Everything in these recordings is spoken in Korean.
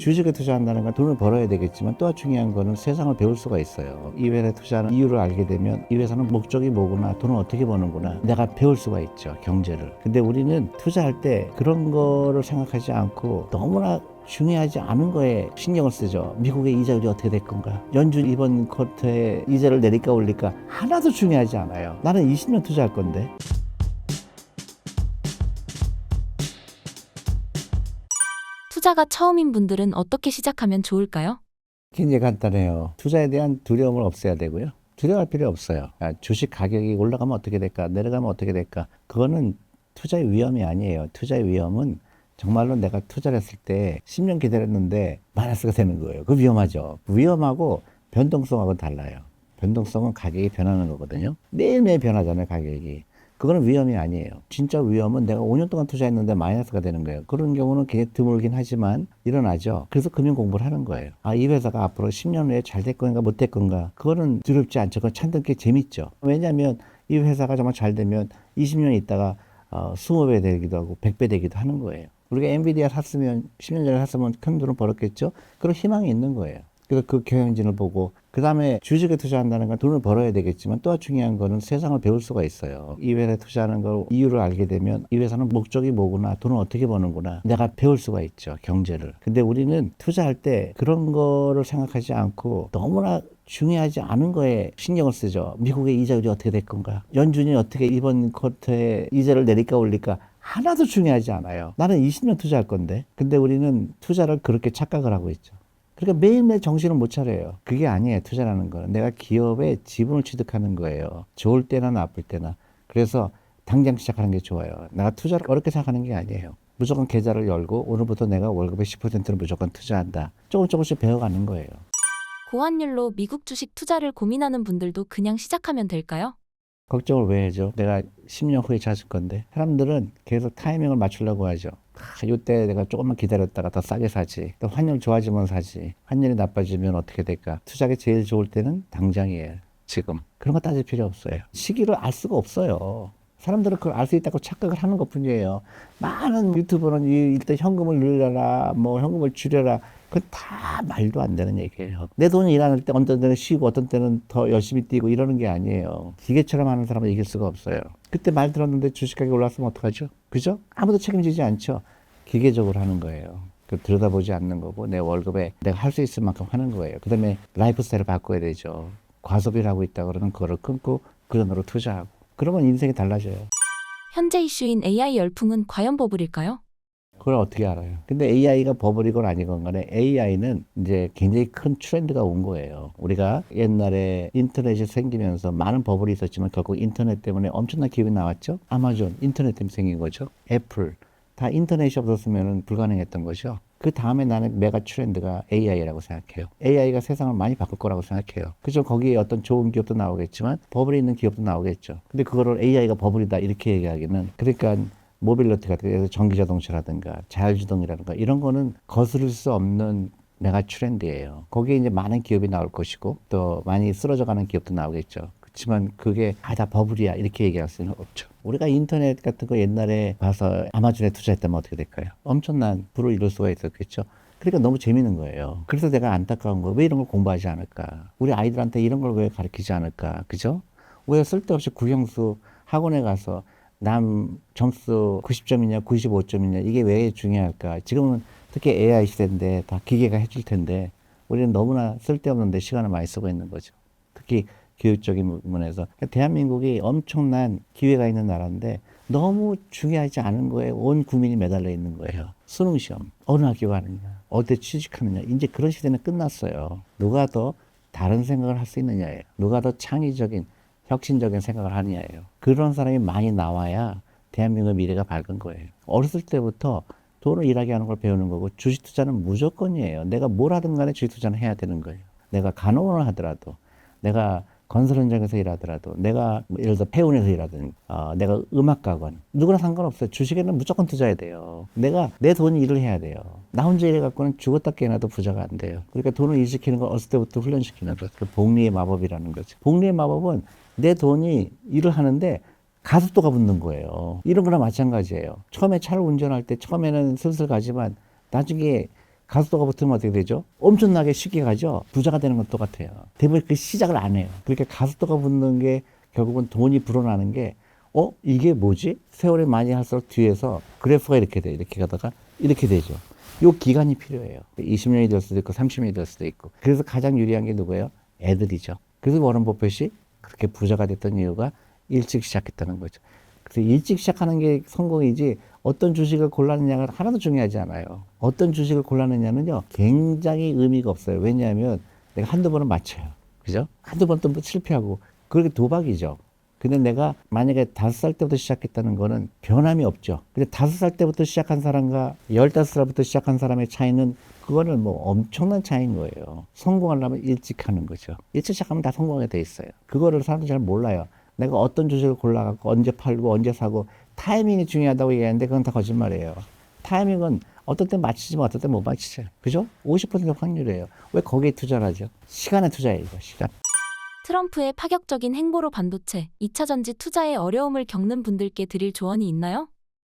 주식에 투자한다는 건 돈을 벌어야 되겠지만 또 중요한 거는 세상을 배울 수가 있어요. 이 회사에 투자하는 이유를 알게 되면 이 회사는 목적이 뭐구나, 돈을 어떻게 버는구나 내가 배울 수가 있죠, 경제를. 근데 우리는 투자할 때 그런 거를 생각하지 않고 너무나 중요하지 않은 거에 신경을 쓰죠. 미국의 이자율이 어떻게 될 건가, 연준 이번 쿼터에 이자를 내릴까 올릴까 하나도 중요하지 않아요. 나는 20년 투자할 건데. 투자가 처음인 분들은 어떻게 시작하면 좋을까요? 굉장히 간단해요. 투자에 대한 두려움을 없애야 되고요. 두려워할 필요 없어요. 주식 가격이 올라가면 어떻게 될까, 내려가면 어떻게 될까, 그거는 투자의 위험이 아니에요. 투자의 위험은 정말로 내가 투자를 했을 때 10년 기다렸는데 마이너스가 되는 거예요. 그거 위험하죠. 위험하고 변동성하고는 달라요. 변동성은 가격이 변하는 거거든요. 매일매일 변하잖아요, 가격이. 그거는 위험이 아니에요. 진짜 위험은 내가 5년 동안 투자했는데 마이너스가 되는 거예요. 그런 경우는 굉장히 드물긴 하지만 일어나죠. 그래서 금융 공부를 하는 거예요. 이 회사가 앞으로 10년 후에 잘 될 건가 못 될 건가, 그거는 두렵지 않죠. 그건 찾는 게 재밌죠. 왜냐하면 이 회사가 정말 잘 되면 20년 있다가 20배 되기도 하고 100배 되기도 하는 거예요. 우리가 엔비디아 샀으면 10년 전에 샀으면 큰 돈을 벌었겠죠. 그런 희망이 있는 거예요. 그래서 그 경영진을 보고, 그 다음에 주식에 투자한다는 건 돈을 벌어야 되겠지만 또 중요한 거는 세상을 배울 수가 있어요. 이 회사에 투자하는 걸 이유를 알게 되면 이 회사는 목적이 뭐구나, 돈을 어떻게 버는구나 내가 배울 수가 있죠, 경제를. 근데 우리는 투자할 때 그런 거를 생각하지 않고 너무나 중요하지 않은 거에 신경을 쓰죠. 미국의 이자율이 어떻게 될 건가, 연준이 어떻게 이번 쿼터에 이자를 내릴까 올릴까 하나도 중요하지 않아요. 나는 20년 투자할 건데. 근데 우리는 투자를 그렇게 착각을 하고 있죠. 그러니까 매일매일 정신을 못 차려요. 그게 아니에요, 투자라는 거는. 내가 기업에 지분을 취득하는 거예요. 좋을 때나 나쁠 때나. 그래서 당장 시작하는 게 좋아요. 내가 투자를 어렵게 생각하는 게 아니에요. 무조건 계좌를 열고 오늘부터 내가 월급의 10%를 무조건 투자한다. 조금씩 배워가는 거예요. 고환율로 미국 주식 투자를 고민하는 분들도 그냥 시작하면 될까요? 걱정을 왜 해줘? 내가 10년 후에 찾을 건데. 사람들은 계속 타이밍을 맞추려고 하죠. 이때 내가 조금만 기다렸다가 더 싸게 사지. 또 환율 좋아지면 사지. 환율이 나빠지면 어떻게 될까? 투자가 제일 좋을 때는 당장이에요. 지금. 그런 거 따질 필요 없어요. 시기를 알 수가 없어요. 사람들은 그걸 알 수 있다고 착각을 하는 것 뿐이에요. 많은 유튜버는 일단 현금을 늘려라, 뭐 현금을 줄여라. 그건 다 말도 안 되는 얘기예요. 내 돈이 일하는 때 어떤 때는 쉬고 어떤 때는 더 열심히 뛰고 이러는 게 아니에요. 기계처럼 하는 사람은 이길 수가 없어요. 그때 말 들었는데 주식 가격이 올랐으면 어떡하죠? 그죠? 아무도 책임지지 않죠. 기계적으로 하는 거예요. 들여다보지 않는 거고 내 월급에 내가 할 수 있을 만큼 하는 거예요. 그 다음에 라이프 스타일을 바꿔야 되죠. 과소비를 하고 있다 그러면 그거를 끊고 그 돈으로 투자하고. 그러면 인생이 달라져요. 현재 이슈인 AI 열풍은 과연 버블일까요? 그걸 어떻게 알아요? 근데 AI가 버블이건 아니건 간에 AI는 이제 굉장히 큰 트렌드가 온 거예요. 우리가 옛날에 인터넷이 생기면서 많은 버블이 있었지만 결국 인터넷 때문에 엄청난 기업이 나왔죠. 아마존, 인터넷 때문에 생긴 거죠. 애플, 다 인터넷이 없었으면 불가능했던 거죠. 그 다음에 나는 메가 트렌드가 AI라고 생각해요. AI가 세상을 많이 바꿀 거라고 생각해요. 그죠? 거기에 어떤 좋은 기업도 나오겠지만 버블이 있는 기업도 나오겠죠. 근데 그거를 AI가 버블이다 이렇게 얘기하기는, 그러니까 모빌리티 같은 거, 전기자동차라든가 자율주행이라든가 이런 거는 거스를 수 없는 메가 트렌드예요. 거기에 이제 많은 기업이 나올 것이고 또 많이 쓰러져가는 기업도 나오겠죠. 그렇지만 그게 다 버블이야 이렇게 얘기할 수는 없죠. 우리가 인터넷 같은 거 옛날에 봐서 아마존에 투자했다면 어떻게 될까요? 엄청난 부를 이룰 수가 있었겠죠. 그러니까 너무 재밌는 거예요. 그래서 내가 안타까운 거, 왜 이런 걸 공부하지 않을까? 우리 아이들한테 이런 걸 왜 가르치지 않을까? 그죠? 왜 쓸데없이 국영수 학원에 가서 남 점수 90점이냐 95점이냐 이게 왜 중요할까? 지금은 특히 AI 시대인데 다 기계가 해줄 텐데 우리는 너무나 쓸데없는데 시간을 많이 쓰고 있는 거죠. 특히 교육적인 부분에서. 그러니까 대한민국이 엄청난 기회가 있는 나라인데 너무 중요하지 않은 거에 온 국민이 매달려 있는 거예요. 수능 시험, 어느 학교 가느냐, 어디 취직하느냐, 이제 그런 시대는 끝났어요. 누가 더 다른 생각을 할 수 있느냐예요. 누가 더 창의적인 혁신적인 생각을 하느냐예요. 그런 사람이 많이 나와야 대한민국의 미래가 밝은 거예요. 어렸을 때부터 돈을 일하게 하는 걸 배우는 거고, 주식 투자는 무조건이에요. 내가 뭘 하든 간에 주식 투자는 해야 되는 거예요. 내가 간호원을 하더라도, 내가 건설 현장에서 일하더라도, 내가 예를 들어 폐원에서 일하든, 내가 음악가건, 누구나 상관없어요. 주식에는 무조건 투자해야 돼요. 내가 내 돈이 일을 해야 돼요. 나 혼자 일해갖고는 죽었다 깨어나도 부자가 안 돼요. 그러니까 돈을 일시키는 건 어렸을 때부터 훈련시키는 거죠. 그 복리의 마법이라는 거죠. 복리의 마법은 내 돈이 일을 하는데 가속도가 붙는 거예요. 이런 거나 마찬가지예요. 처음에 차를 운전할 때 처음에는 슬슬 가지만 나중에 가속도가 붙으면 어떻게 되죠? 엄청나게 쉽게 가죠. 부자가 되는 건 똑같아요. 대부분 그 시작을 안 해요. 그러니까 가속도가 붙는 게 결국은 돈이 불어나는 게 이게 뭐지? 세월이 많이 할수록 뒤에서 그래프가 이렇게 돼. 이렇게 가다가 이렇게 되죠. 요 기간이 필요해요. 20년이 될 수도 있고 30년이 될 수도 있고. 그래서 가장 유리한 게 누구예요? 애들이죠. 그래서 워런 버핏이 그렇게 부자가 됐던 이유가 일찍 시작했다는 거죠. 그래서 일찍 시작하는 게 성공이지 어떤 주식을 골랐느냐가 하나도 중요하지 않아요. 어떤 주식을 골랐느냐는요 굉장히 의미가 없어요. 왜냐하면 내가 한두 번은 맞춰요. 그죠? 한두 번 또 실패하고 그게 도박이죠. 근데 내가 만약에 5살 때부터 시작했다는 거는 변함이 없죠. 근데 5살 때부터 시작한 사람과 15살부터 시작한 사람의 차이는 그거는 뭐 엄청난 차이인 거예요. 성공하려면 일찍 하는 거죠. 일찍 시작하면 다 성공하게 돼 있어요. 그거를 사람들이 잘 몰라요. 내가 어떤 주식을 골라갖고 언제 팔고 언제 사고 타이밍이 중요하다고 얘기하는데 그건 다 거짓말이에요. 타이밍은 어떤 때 맞히지만 어떤 때 못 맞히죠. 그죠? 50% 확률이에요. 왜 거기에 투자를 하죠? 시간에 투자해요, 시간. 트럼프의 파격적인 행보로 반도체, 2차 전지 투자에 어려움을 겪는 분들께 드릴 조언이 있나요?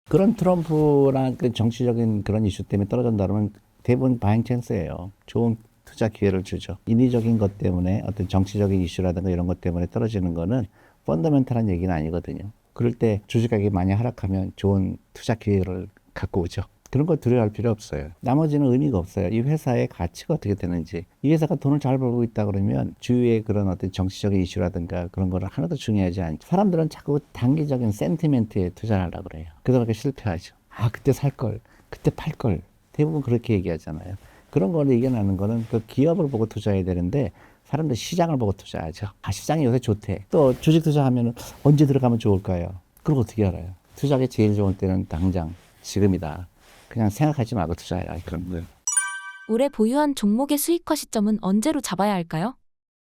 그런 트럼프랑 그 정치적인 그런 이슈 때문에 떨어진다면 대부분 바잉 찬스예요. 좋은 투자 기회를 주죠. 인위적인 것 때문에 어떤 정치적인 이슈라든가 이런 것 때문에 떨어지는 거는 펀더멘탈한 얘기는 아니거든요. 그럴 때 주식 가격이 많이 하락하면 좋은 투자 기회를 갖고 오죠. 그런 거 두려워할 필요 없어요. 나머지는 의미가 없어요. 이 회사의 가치가 어떻게 되는지. 이 회사가 돈을 잘 벌고 있다 그러면 주위의 그런 어떤 정치적인 이슈라든가 그런 거를 하나도 중요하지 않죠. 사람들은 자꾸 단기적인 센티멘트에 투자를 하려고 그래요. 그러다 보니까 실패하죠. 그때 살 걸, 그때 팔 걸. 대부분 그렇게 얘기하잖아요. 그런 거를 이겨내는 거는 그 기업을 보고 투자해야 되는데 사람들 시장을 보고 투자하죠. 시장이 요새 좋대. 또 주식 투자하면 언제 들어가면 좋을까요? 그걸 어떻게 알아요? 투자하기 제일 좋은 때는 당장, 지금이다. 그냥 생각하지 말고 투자해라. 그런 거예요. 올해 보유한 종목의 수익화 시점은 언제로 잡아야 할까요?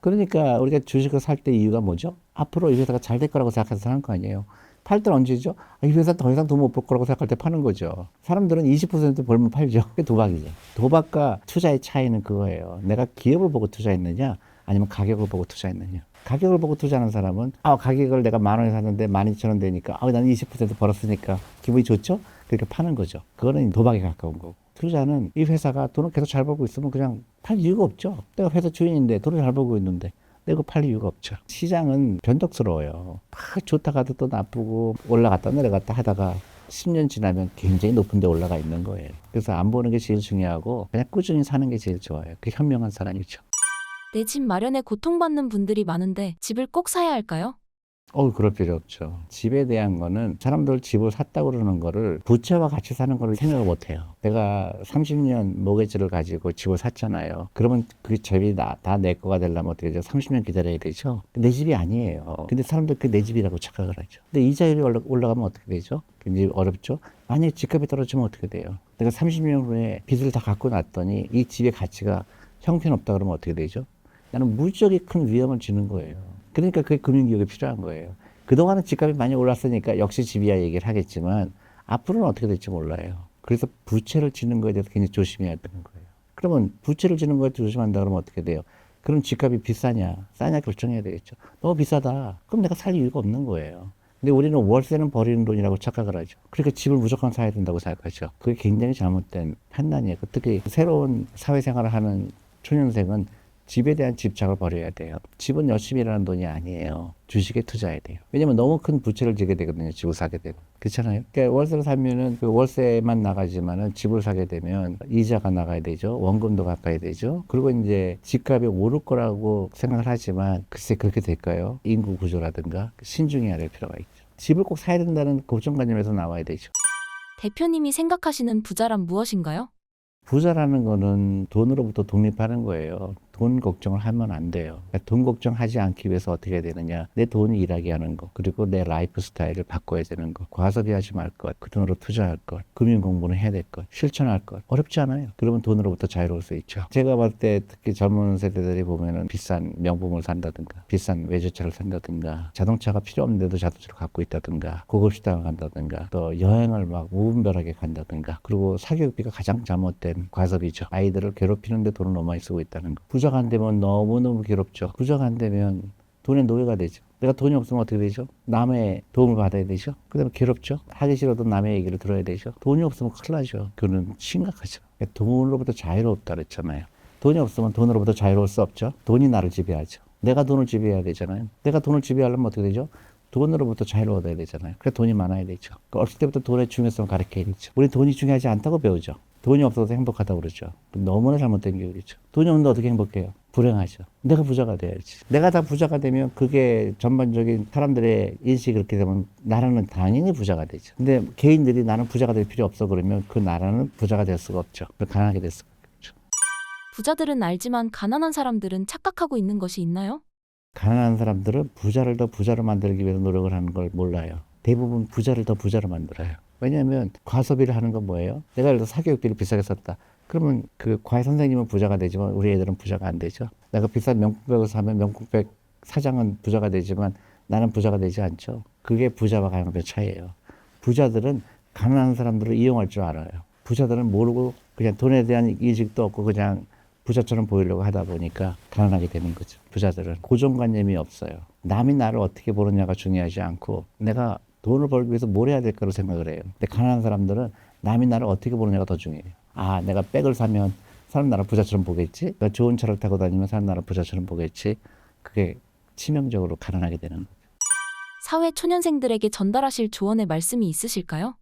그러니까 우리가 주식을 살 때 이유가 뭐죠? 앞으로 이 회사가 잘 될 거라고 생각해서 사는 거 아니에요. 팔 때는 언제죠? 이 회사 더 이상 돈 못 벌 거라고 생각할 때 파는 거죠. 사람들은 20% 벌면 팔죠. 그게 도박이죠. 도박과 투자의 차이는 그거예요. 내가 기업을 보고 투자했느냐 아니면 가격을 보고 투자했느냐. 가격을 보고 투자하는 사람은 가격을 내가 10,000원에 샀는데 12,000원 되니까 나는 20% 벌었으니까 기분이 좋죠? 그렇게 파는 거죠. 그거는 도박에 가까운 거고. 투자는 이 회사가 돈을 계속 잘 벌고 있으면 그냥 팔 이유가 없죠. 내가 회사 주인인데 돈을 잘 벌고 있는데 내가 팔 이유가 없죠. 시장은 변덕스러워요. 막 좋다가도 또 나쁘고 올라갔다 내려갔다 하다가 10년 지나면 굉장히 높은 데 올라가 있는 거예요. 그래서 안 보는 게 제일 중요하고 그냥 꾸준히 사는 게 제일 좋아요. 그게 현명한 사람이죠. 내 집 마련에 고통받는 분들이 많은데 집을 꼭 사야 할까요? 그럴 필요 없죠. 집에 대한 거는 사람들 집을 샀다고 그러는 거를 부채와 같이 사는 거를 생각을 못 해요. 내가 30년 모기지를 가지고 집을 샀잖아요. 그러면 그 집이 다 내 거가 되려면 어떻게 되죠? 30년 기다려야 되죠? 내 집이 아니에요. 근데 사람들 그 내 집이라고 착각을 하죠. 근데 이자율이 올라가면 어떻게 되죠? 굉장히 어렵죠? 만약에 집값이 떨어지면 어떻게 돼요? 내가 30년 후에 빚을 다 갚고 났더니 이 집의 가치가 형편없다 그러면 어떻게 되죠? 나는 무지하게 큰 위험을 지는 거예요. 그러니까 그게 금융기업이 필요한 거예요. 그동안은 집값이 많이 올랐으니까 역시 집이야 얘기를 하겠지만 앞으로는 어떻게 될지 몰라요. 그래서 부채를 지는 거에 대해서 굉장히 조심해야 되는 거예요. 그러면 부채를 지는 거에 조심한다 그러면 어떻게 돼요? 그럼 집값이 비싸냐 싸냐 결정해야 되겠죠. 너무 비싸다. 그럼 내가 살 이유가 없는 거예요. 근데 우리는 월세는 버리는 돈이라고 착각을 하죠. 그러니까 집을 무조건 사야 된다고 생각하죠. 그게 굉장히 잘못된 판단이에요. 특히 새로운 사회생활을 하는 초년생은 집에 대한 집착을 버려야 돼요. 집은 열심히 일하는 돈이 아니에요. 주식에 투자해야 돼요. 왜냐면 너무 큰 부채를 지게 되거든요. 집을 사게 되면. 그렇잖아요. 그러니까 월세를 사면은 그 월세만 나가지만은 집을 사게 되면 이자가 나가야 되죠. 원금도 갚아야 되죠. 그리고 이제 집값이 오를 거라고 생각을 하지만 글쎄 그렇게 될까요? 인구 구조라든가 신중해야 될 필요가 있죠. 집을 꼭 사야 된다는 고정관념에서 나와야 되죠. 대표님이 생각하시는 부자란 무엇인가요? 부자라는 거는 돈으로부터 독립하는 거예요. 돈 걱정을 하면 안 돼요. 그러니까 돈 걱정하지 않기 위해서 어떻게 해야 되느냐. 내 돈이 일하게 하는 거. 그리고 내 라이프 스타일을 바꿔야 되는 거. 과소비하지 말 것. 그 돈으로 투자할 것. 금융 공부는 해야 될 것. 실천할 것. 어렵지 않아요. 그러면 돈으로부터 자유로울 수 있죠. 제가 봤을 때 특히 젊은 세대들이 보면은 비싼 명품을 산다든가 비싼 외제차를 산다든가 자동차가 필요 없는데도 자동차를 갖고 있다든가 고급 식당을 간다든가 또 여행을 막 무분별하게 간다든가 그리고 사교육비가 가장 잘못된 과소비죠. 아이들을 괴롭히는데 돈을 너무 많이 쓰고 있다는 거. 부자가 안 되면 너무너무 괴롭죠. 부자가 안 되면 돈의 노예가 되죠. 내가 돈이 없으면 어떻게 되죠? 남의 도움을 받아야 되죠. 그다음에 괴롭죠. 하기 싫어도 남의 얘기를 들어야 되죠. 돈이 없으면 큰일 나죠. 그거는 심각하죠. 돈으로부터 자유롭다 그랬잖아요. 돈이 없으면 돈으로부터 자유로울 수 없죠. 돈이 나를 지배하죠. 내가 돈을 지배해야 되잖아요. 내가 돈을 지배하려면 어떻게 되죠? 돈으로부터 자유를 얻어야 되잖아요. 그래 돈이 많아야 되죠. 그러니까 어릴 때부터 돈의 중요성을 가르쳐야 되죠. 우리 돈이 중요하지 않다고 배우죠. 돈이 없어서 행복하다고 그러죠. 너무나 잘못된 교육이죠. 돈이 없는데 어떻게 행복해요? 불행하죠. 내가 부자가 돼야지. 내가 다 부자가 되면 그게 전반적인 사람들의 인식이 그렇게 되면 나라는 당연히 부자가 되죠. 근데 개인들이 나는 부자가 될 필요 없어 그러면 그 나라는 부자가 될 수가 없죠. 가난하게 될 수가 없죠. 부자들은 알지만 가난한 사람들은 착각하고 있는 것이 있나요? 가난한 사람들은 부자를 더 부자로 만들기 위해서 노력을 하는 걸 몰라요. 대부분 부자를 더 부자로 만들어요. 왜냐하면 과소비를 하는 건 뭐예요? 내가 예를 들어 사교육비를 비싸게 썼다. 그러면 그 과외 선생님은 부자가 되지만 우리 애들은 부자가 안 되죠. 내가 비싼 명품백을 사면 명품백 사장은 부자가 되지만 나는 부자가 되지 않죠. 그게 부자와 가난의 차이예요. 부자들은 가난한 사람들을 이용할 줄 알아요. 부자들은 모르고 그냥 돈에 대한 인식도 없고 그냥 부자처럼 보이려고 하다 보니까 가난하게 되는 거죠. 부자들은 고정관념이 없어요. 남이 나를 어떻게 보느냐가 중요하지 않고 내가 돈을 벌기 위해서 뭘 해야 될까로 생각을 해요. 근데 가난한 사람들은 남이 나를 어떻게 보느냐가 더 중요해요. 아, 내가 백을 사면 사람 나를 부자처럼 보겠지? 내가 좋은 차를 타고 다니면 사람 나를 부자처럼 보겠지? 그게 치명적으로 가난하게 되는 거예요. 사회 초년생들에게 전달하실 조언의 말씀이 있으실까요?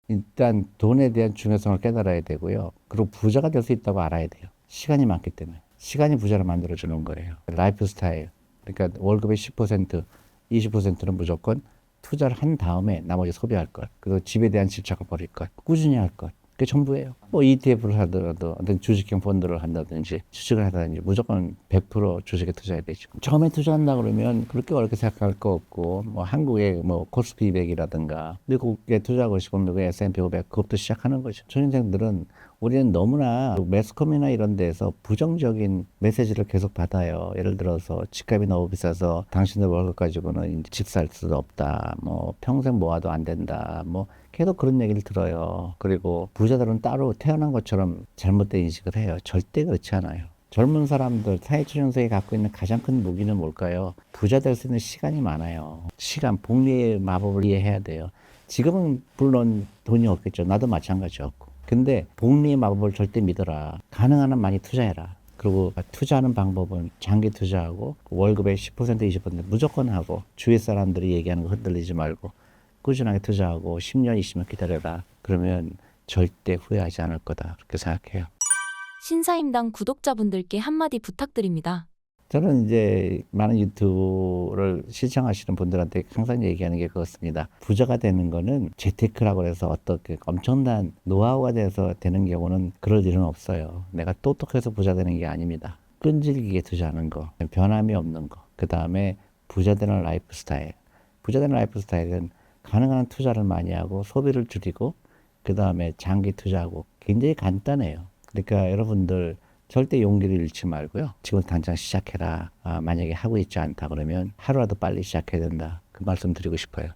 일단 돈에 대한 중요성을 깨달아야 되고요. 그리고 부자가 될 수 있다고 알아야 돼요. 시간이 많기 때문에. 시간이 부자를 만들어주는 거예요. 라이프 스타일. 그러니까 월급의 10%, 20%는 무조건 투자를 한 다음에 나머지 소비할 것. 그리고 집에 대한 집착을 버릴 것. 꾸준히 할 것. 그게 전부예요. 뭐 ETF를 하더라도 어떤 주식형 펀드를 한다든지 주식을 하든지 무조건 100% 주식에 투자해야 되죠. 처음에 투자한다 그러면 그렇게 어렵게 생각할 거 없고 뭐 한국의 뭐 코스피 200이라든가 미국에 투자하고 싶으면 미국의 S&P 500 그것부터 시작하는 거죠. 초년생들은 우리는 너무나 매스컴이나 이런 데서 부정적인 메시지를 계속 받아요. 예를 들어서 집값이 너무 비싸서 당신들 월급 가지고는 집 살 수도 없다. 뭐 평생 모아도 안 된다. 뭐 계속 그런 얘기를 들어요. 그리고 부자들은 따로 태어난 것처럼 잘못된 인식을 해요. 절대 그렇지 않아요. 젊은 사람들, 사회초년생이 갖고 있는 가장 큰 무기는 뭘까요? 부자 될 수 있는 시간이 많아요. 시간, 복리의 마법을 이해해야 돼요. 지금은 물론 돈이 없겠죠. 나도 마찬가지였고. 근데 복리의 마법을 절대 믿어라. 가능한 한 많이 투자해라. 그리고 투자하는 방법은 장기 투자하고 월급의 10%, 20% 무조건 하고 주위 사람들이 얘기하는 거 흔들리지 말고 꾸준하게 투자하고 10년, 20년 기다려라. 그러면 절대 후회하지 않을 거다. 그렇게 생각해요. 신사임당 구독자분들께 한마디 부탁드립니다. 저는 이제 많은 유튜브를 시청하시는 분들한테 항상 얘기하는 게 그렇습니다. 부자가 되는 거는 재테크라고 해서 어떻게 엄청난 노하우가 돼서 되는 경우는 그럴 일은 없어요. 내가 똑똑해서 부자 되는 게 아닙니다. 끈질기게 투자하는 거, 변함이 없는 거, 그 다음에 부자 되는 라이프 스타일. 부자 되는 라이프 스타일은 가능한 한 투자를 많이 하고 소비를 줄이고 그 다음에 장기 투자하고 굉장히 간단해요. 그러니까 여러분들 절대 용기를 잃지 말고요. 지금 당장 시작해라. 만약에 하고 있지 않다 그러면 하루라도 빨리 시작해야 된다. 그 말씀 드리고 싶어요.